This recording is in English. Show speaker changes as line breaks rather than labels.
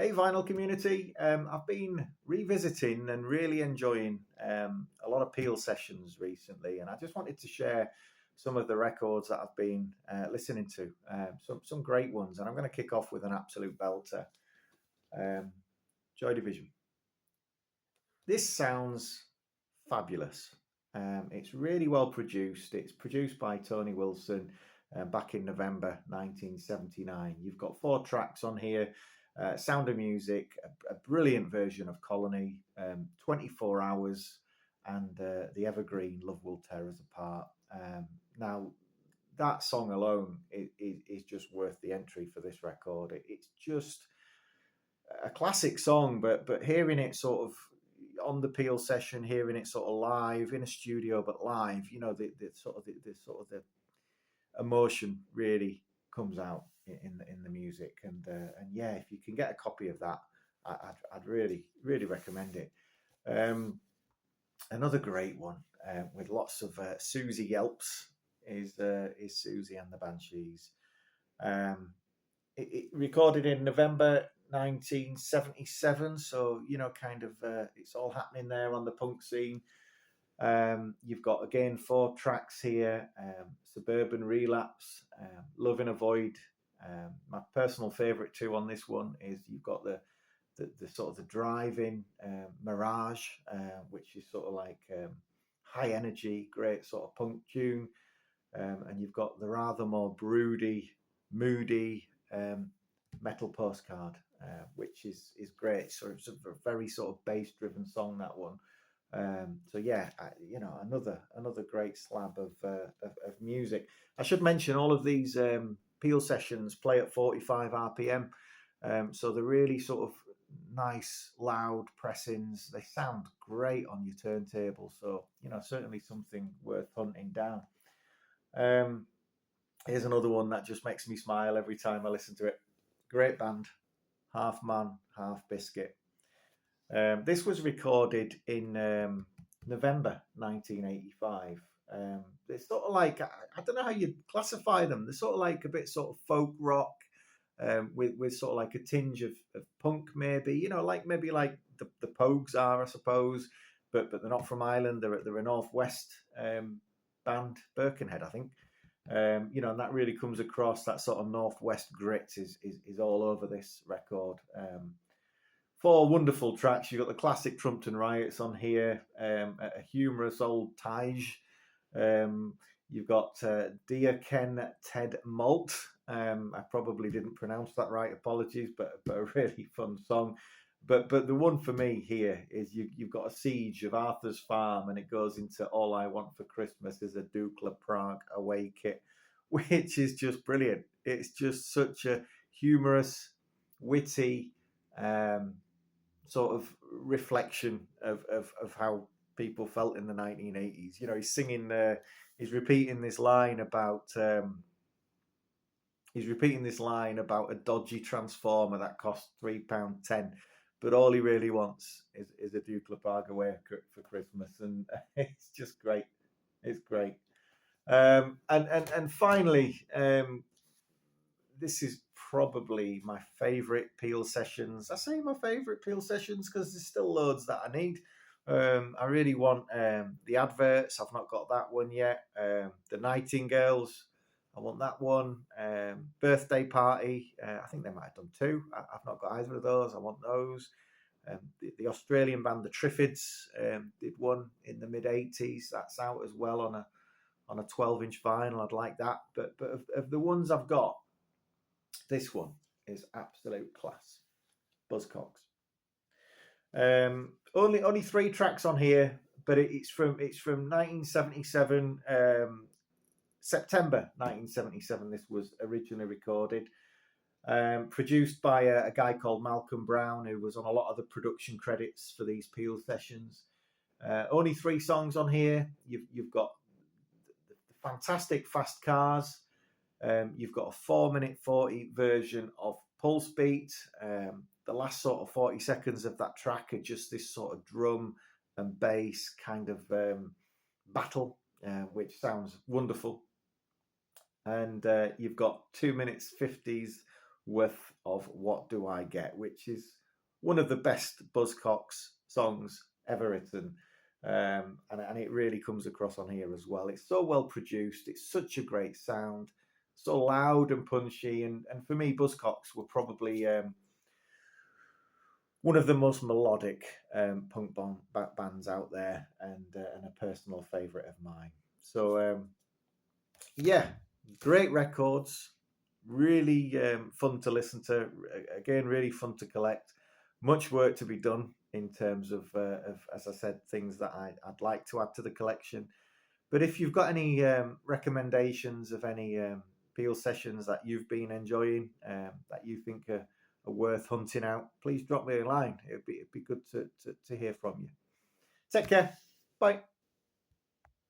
Hey, vinyl community. I've been revisiting and really enjoying a lot of Peel sessions recently, and I just wanted to share some of the records that I've been listening to. Some great ones, and I'm going to kick off with an absolute belter. Um, Joy Division. This sounds fabulous. It's really well produced. It's produced by Tony Wilson back in November 1979. You've got 4 tracks on here. Sound of Music, a brilliant version of Colony, 24 Hours, and the evergreen Love Will Tear Us Apart. Now, that song alone is just worth the entry for this record. It's just a classic song, but hearing it sort of on the Peel session, hearing it sort of live in a studio, but live, the emotion really comes out in the music, and yeah, if you can get a copy of that, I'd really recommend it. Another great one with lots of Susie yelps is Susie and the Banshees. It recorded in November 1977, so kind of it's all happening there on the punk scene. You've got again 4 tracks here: Suburban Relapse, Love in a Void. My personal favourite too on this one is you've got the sort of the driving Mirage, which is sort of like high energy, great sort of punk tune, and you've got the rather more broody, moody Metal Postcard, which is great. So it's a very sort of bass driven song, that one. So yeah, another great slab of music. I should mention all of these Peel sessions play at 45 RPM, so they're really sort of nice, loud pressings. They sound great on your turntable, so certainly something worth hunting down. Here's another one that just makes me smile every time I listen to it. Great band, half man, half biscuit. This was recorded in November 1985. It's sort of like, I don't know how you'd classify them. They're sort of like a bit sort of folk rock, with sort of like a tinge of punk, maybe. Maybe like the Pogues are, I suppose. But they're not from Ireland. They're a Northwest band, Birkenhead, I think. And that really comes across. That sort of Northwest grit is all over this record. 4 wonderful tracks. You've got the classic Trumpton Riots on here, a humorous old Tage. You've got Dear Ken Ted Malt. I probably didn't pronounce that right. Apologies, but a really fun song. But the one for me here is you've got a Siege of Arthur's Farm, and it goes into All I Want for Christmas is a Dukla Prague away kit, which is just brilliant. It's just such a humorous, witty sort of reflection of how people felt in the 1980s. He's singing, he's repeating this line about a dodgy transformer that cost £3.10. But all he really wants is a Dukla Prague away for Christmas, and it's just great. It's great. And finally, this is probably my favourite Peel sessions. I say my favourite Peel sessions because there's still loads that I need. I really want the Adverts. I've not got that one yet. The Nightingales. I want that one. Birthday Party. I think they might have done 2. I've not got either of those. I want those. The Australian band, the Triffids, did one in the mid-80s. That's out as well on a 12-inch vinyl. I'd like that. But of the ones I've got, this one is absolute class. Buzzcocks. Only 3 tracks on here, but it's from 1977. September 1977, this was originally recorded. Produced by a guy called Malcolm Brown, who was on a lot of the production credits for these Peel sessions. Only 3 songs on here. You've got the fantastic Fast Cars. You've got a 4-minute 40 version of Pulse Beat. The last sort of 40 seconds of that track are just this sort of drum and bass kind of battle, which sounds wonderful. And you've got 2 minutes 50s worth of What Do I Get, which is one of the best Buzzcocks songs ever written. And it really comes across on here as well. It's so well produced. It's such a great sound, so loud and punchy. And for me, Buzzcocks were probably one of the most melodic punk bands out there, and a personal favourite of mine. So yeah, great records, really fun to listen to. Again, really fun to collect. Much work to be done in terms of as I said, things that I'd like to add to the collection. But if you've got any recommendations of any Peel sessions that you've been enjoying, that you think are worth hunting out, please drop me a line. It'd be good to hear from you. Take care. Bye.